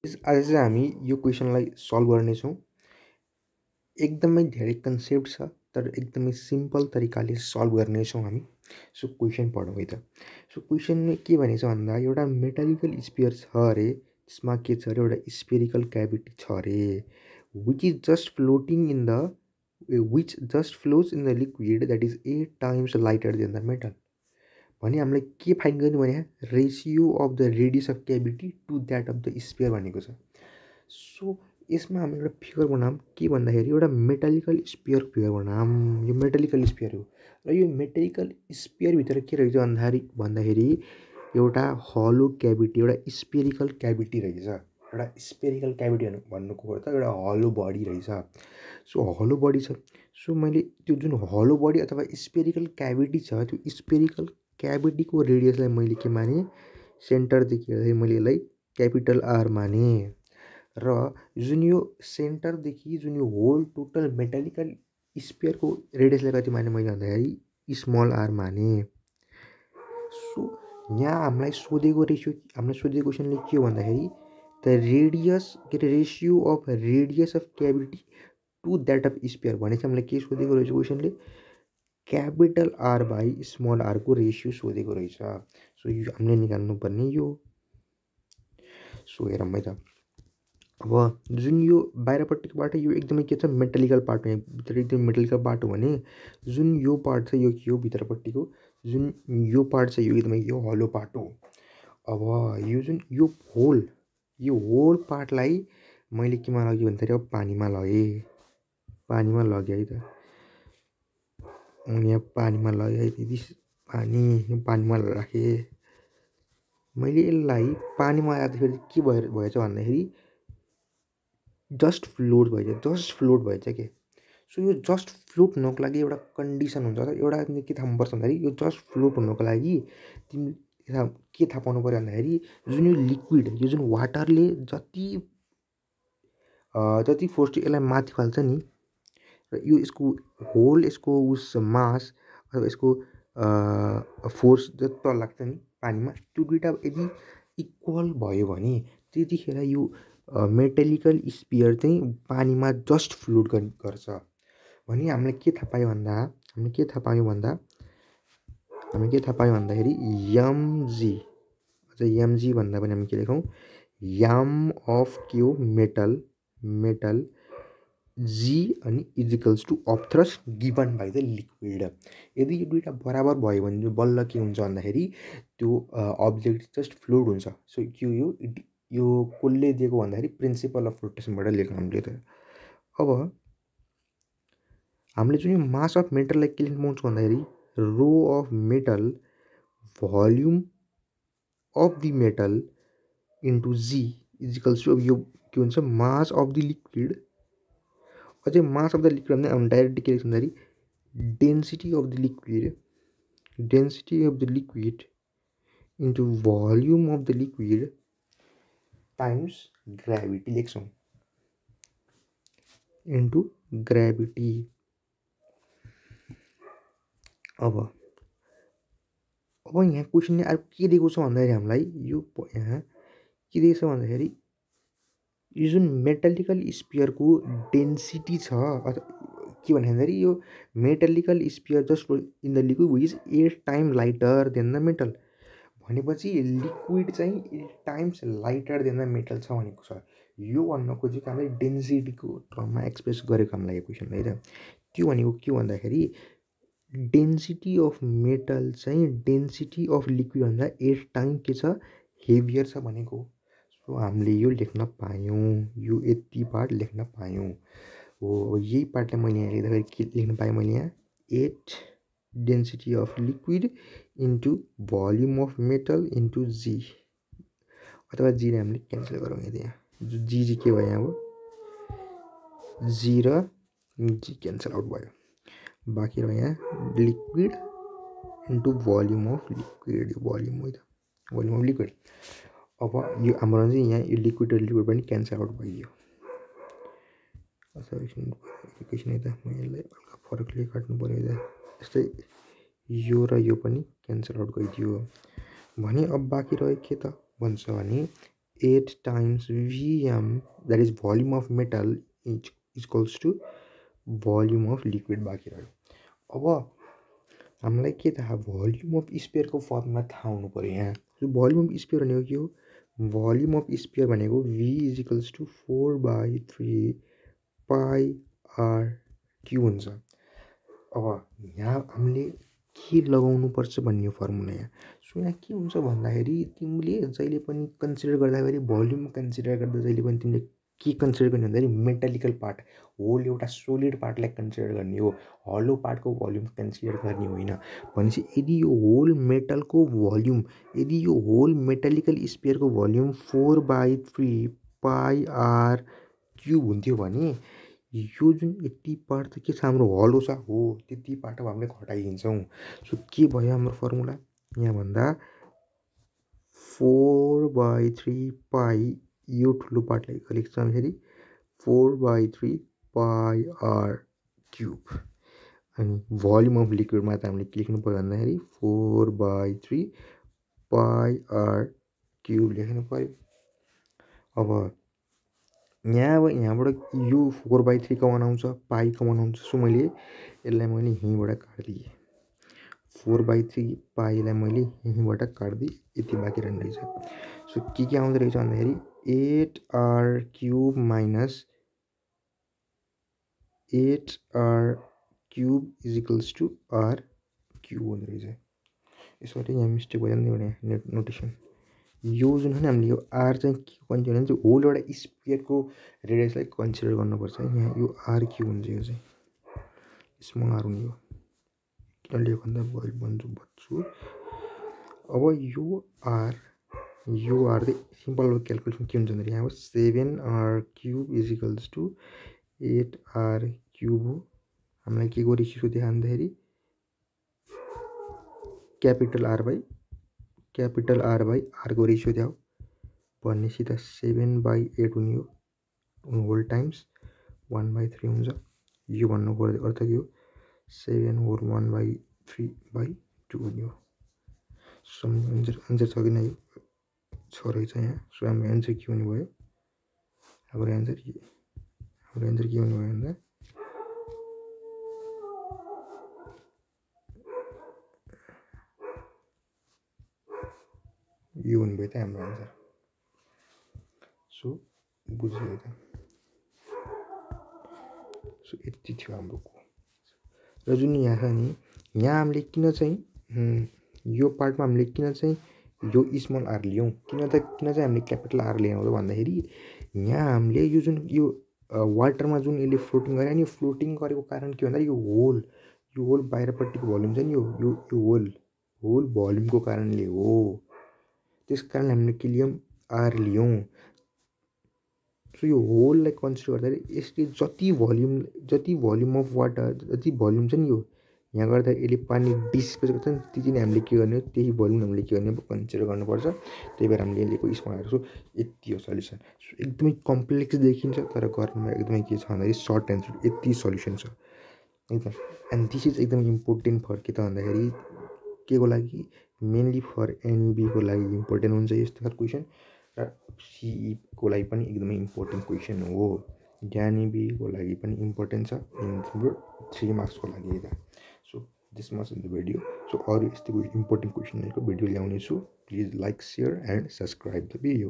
आज चाहिँ हामी यो क्वेसनलाई सल्भ गर्नेछौँ। एकदमै धेरै कन्सेप्ट छ तर एकदमै सिम्पल तरिकाले सल्भ गर्नेछौँ हामी। सो क्वेसन पढौँ है त। सो क्वेसनमा के भनेको छ भन्दा एउटा मेटालिकल स्फियर छ अरे, त्यसमा के छ अरे एउटा स्फेरिकल क्याभिटी छ अरे, which is just floating in the which just flows in the liquid that is 8 times lighter than the metal. भने हामीलाई के फाइन्ड गर्ने भने ratio of the radius of cavity to that of the sphere भनेको छ। So यसमा हामी एउटा फिगर बनाऊँ के भन्दाखेरि एउटा मेटालिकल स्फियर फिगर बनाऊँ। यो मेटालिकल स्फियर हो र यो मेटालिकल स्फियरभित्र के रहेछ भन्दाखेरि एउटा हलो क्याभिटी, एउटा स्फेरिकल क्याभिटी रहेछ। एउटा स्फेरिकल क्याभिटी भन्नुको अर्थ एउटा हलो बडी रहेछ। सो हलो बडी छ। सो मैले त्यो जुन हलो बडी अथवा स्फेरिकल क्याभिटी छ त्यो स्फेरिकल क्याभिटीको रेडियसलाई मैले के माने, सेन्टरदेखि हेर्दाखेरि मैले यसलाई क्यापिटल आर माने र जुन यो सेन्टरदेखि जुन यो होल टोटल मेटालिकल स्फियरको रेडियसलाई कति माने मैले भन्दाखेरि स्मल आर माने। सो यहाँ हामीलाई सोधेको क्वेसनले के हो भन्दाखेरि द रेडियस के अरे ratio of radius of cavity to that of sphere भने चाहिँ हामीलाई के सोधेको रहेछ क्वेसनले, क्यापिटल आर बाई स्मल आरको रेसियो सोधेको रहेछ। सो यो हामीले निकाल्नु पर्ने यो। सो हेरौँ है त। अब जुन यो बाहिरपट्टिको बाटो यो एकदमै के छ मेटालिकल पार्ट हो, यहाँभित्र एकदम मेटालिकल पार्ट हो भने जुन यो पार्ट छ यो के हो भित्रपट्टिको जुन यो पार्ट छ यो एकदमै यो हलो पार्ट हो। अब यो जुन यो होल पार्टलाई मैले केमा लगेँ भन्दाखेरि अब पानीमा लगेँ है त। यहाँ पानीमा लगेँ है दिदी, पानीमा राखेँ मैले यसलाई। पानीमा राख्दाखेरि के भएछ भन्दाखेरि जस्ट फ्लोट भएछ के। सो यो जस्ट फ्लोट हुनको लागि एउटा कन्डिसन हुन्छ, एउटा के थाहा हुनुपर्छ भन्दाखेरि यो जस्ट फ्लोट हुनको लागि तिमीले के थाहा पाउनु पऱ्यो भन्दाखेरि जुन यो लिक्विड यो जुन वाटरले जति फोर्स यसलाई माथि फाल्छ नि र यो यसको उस मास अथवा यसको फोर्स जति तल लाग्छ नि पानीमा त्यो दुइटा यदि इक्वल भयो भने त्यतिखेर यो मेटालिकल स्फियर चाहिँ पानीमा जस्ट फ्लोट गर्छ। भने हामीले के थाहा पायो भन्दाखेरि एमजी भन्दा पनि हामी के लेखौँ, एम अफ के हो मेटल जी अनि equals to of thrust given by the liquid. यदि यो दुइटा बराबर भयो भने बल्ल के हुन्छ भन्दाखेरि त्यो अब्जेक्ट जस्ट फ्लोट हुन्छ। सो यो कसले दिएको भन्दाखेरि प्रिन्सिपल अफ फ्लोटेसनबाट लेख्नु हामीले त। अब हामीले जुन यो मास अफ मेटललाई के लेख्नु पाउँछौँ भन्दाखेरि rho of metal volume of the metal into g is equals to अब यो के हुन्छ मास अफ द लिक्विड। अझै मास अफ द लिक्विड भन्दा हामी डाइरेक्ट के लेख्छौँ भन्दाखेरि density of the liquid into volume of the liquid times gravity लेख्छौँ, इन्टु ग्राभिटी। अब यहाँ क्वेसनले अब के दिएको छ भन्दाखेरि हामीलाई यो यहाँ के दिएको छ भन्दाखेरि यो जुन मेटालिकल स्फियरको डेन्सिटी छ के भन्दाखेरि यो metallical sphere just in the liquid which is 8 time lighter than the metal. भनेपछि लिक्विड चाहिँ 8 times lighter than the metal छ भनेको छ। यो भन्न खोजेको हामीले डेन्सिटीको टर्ममा एक्सप्रेस गरेको हामीलाई यो क्वेसनलाई त। त्यो भनेको के भन्दाखेरि डेन्सिटी अफ मेटल चाहिँ डेन्सिटी अफ लिक्विड भन्दा 8 टाइम के छ हेभियर छ भनेको। सो हामीले यो लेख्न पायौँ, यो यति पार्ट लेख्न पायौँ हो। यही पार्टलाई मैले यहाँ लेख्दाखेरि के लेख्न पाएँ मैले यहाँ 8 density of liquid into volume of metal into g, अथवा जीलाई हामीले क्यान्सल गरौँ यहाँ जी के भयो यहाँ अब जी र जी क्यान्सल आउट भयो। बाँकी रह्यो यहाँ liquid into volume of liquid, यो भोल्युम हो त भोल्युम अफ लिक्विड। अब यो हाम्रो चाहिँ यहाँ यो लिक्विड र लिक्विड पनि क्यान्सल आउट भइयो। एकैछिन है त म यसलाई हल्का फरकले काट्नु पऱ्यो यता। जस्तै यो र यो पनि क्यान्सल आउट गइदियो भने अब बाँकी रह्यो के त भन्छ भने 8 times Vm, that is volume of metal, is equals to volume of liquid बाँकी रह्यो। अब हामीलाई के थाहा, भोल्युम अफ स्पियरको फर्ममा थाहा हुनु पऱ्यो यहाँ। सो भोल्युम अफ स्पियर भनेको के हो, भोल्युम अफ स्पियर भनेको V is equals to 4/3 pi r cube हुन्छ। अब यहाँ हामीले के लगाउनुपर्छ भन्ने फर्मुला यहाँ। सो यहाँ के हुन्छ भन्दाखेरि तिमीले जहिले पनि कन्सिडर गर्दाखेरि भोल्युम कन्सिडर गर्दा जहिले पनि तिमीले के कन्सिडर गर्ने भन्दाखेरि मेटालिकल पार्ट, होल एउटा सोलिड पार्टलाई कन्सिडर गर्ने हो, हलो पार्टको भोल्युम कन्सिडर गर्ने होइन। भनेपछि यदि यो होल मेटलको भोल्युम, यदि यो होल मेटालिकल स्पियरको भोल्युम 4/3 पाई आर क्युब हुन्थ्यो भने यो जुन यति पार्ट त के छ हाम्रो हलो छ हो, त्यति पार्ट अब हामीले घटाइदिन्छौँ। सो के भयो हाम्रो फर्मुला यहाँ भन्दा 4/3 पाई, यो ठुलो पार्टलाई लेख्छ फेरि 4/3 पाई आर क्युब। अनि भोल्युम अफ लिक्विडमा त हामीले के लेख्नु पऱ्यो भन्दाखेरि 4/3 पाई आर क्युब लेख्नु पऱ्यो। अब यहाँबाट यो 4/3 कमान आउँछ, पाई कमान आउँछ। सो मैले यसलाई मैले यहीँबाट काटिदिएँ, 4/3 पाईलाई मैले यहीँबाट काटिदिएँ, यति बाँकी रहने रहेछ। सो के आउँदो रहेछ भन्दाखेरि 8r cube minus 8r cube is equals to r cube हुँदो रहेछ। यसरी यहाँ मिस्टेक भइजान्थ्यो भने नोटेसन यो जुन छ नि, हामीले यो आर चाहिँ के कन्सिडर गर्ने, होल एउटा स्पियरको रेडियसलाई कन्सिडर गर्नुपर्छ। यहाँ यो आर क्यु हुन्छ, यो चाहिँ स्मल आर हुने हो। किन लेख्यो भन्दा भन्छु। अब यो आर चाहिँ सिम्पल क्यालकुलेसन के हुन्छ भन्दाखेरि यहाँ 7r cube is equals to 8r cube हो। हामीलाई के को रेसियो देखा भन्दाखेरि क्यापिटल आर बाई आर को रेसियो दिया हो भनेपछि त 7/8 हुने हो होल टाइम्स 1/3 हुन्छ। यो भन्नुको अर्थ के हो, 7 होल 1/3/2 हुने हो। सो आन्सर छ कि नै, छ रहेछ यहाँ। सो हाम्रो एन्सर के हुने भयो, हाम्रो एन्सर के हुने भयो भन्दा यो हुने भयो त हाम्रो एन्सर। सो बुझ्यो त। सो यति थियो हाम्रो र जुन यहाँ छ नि, यहाँ हामीले किन चाहिँ यो पार्टमा हामीले किन चाहिँ यो स्मल आर लियौँ, किन चाहिँ हामीले क्यापिटल आर लियौँ भन्दाखेरि यहाँ हामीले यो जुन यो वाटरमा जुन यसले फ्लोटिङ गरे नि, फ्लोटिङ गरेको कारण के भन्दा यो होल बाहिरपट्टिको भोल्युम चाहिँ नि यो होल भोल्युमको कारणले हो। त्यस कारण हामीले के लियौँ, आर लियौँ। सो यो होललाई कन्सिडर गर्दाखेरि यसले जति भोल्युम अफ वाटर, जति भोल्युम छ नि यो यहाँ गर्दा यसले पानी डिस्पेस गर्छ नि, त्यति नै हामीले के गर्ने, त्यही भोल्युम हामीले के गर्ने कन्सिडर गर्नुपर्छ। त्यही भएर हामीले लिएको स्मल आर। सो यति हो सल्युसन। सो एकदमै कम्प्लेक्स देखिन्छ तर गर्नुमा एकदमै के छ भन्दाखेरि सर्ट एन्सर यति सल्युसन छ एकदम। एन्ड दिस इज एकदम इम्पोर्टेन्ट फर के त भन्दाखेरि के को लागि, मेनली फर एनइबीको लागि इम्पोर्टेन्ट हुन्छ यस्तो खालको क्वेसन, र सिईको लागि पनि एकदमै इम्पोर्टेन्ट क्वेसन हो। एनइबीको लागि पनि इम्पोर्टेन्ट छ, इन तिम्रो 3 मार्क्सको लागि यता। So this much in the video. So अरू यस्तो इम्पोर्टेन्ट क्वेसनहरूको भिडियो ल्याउनेछु। Please like, share and subscribe the video.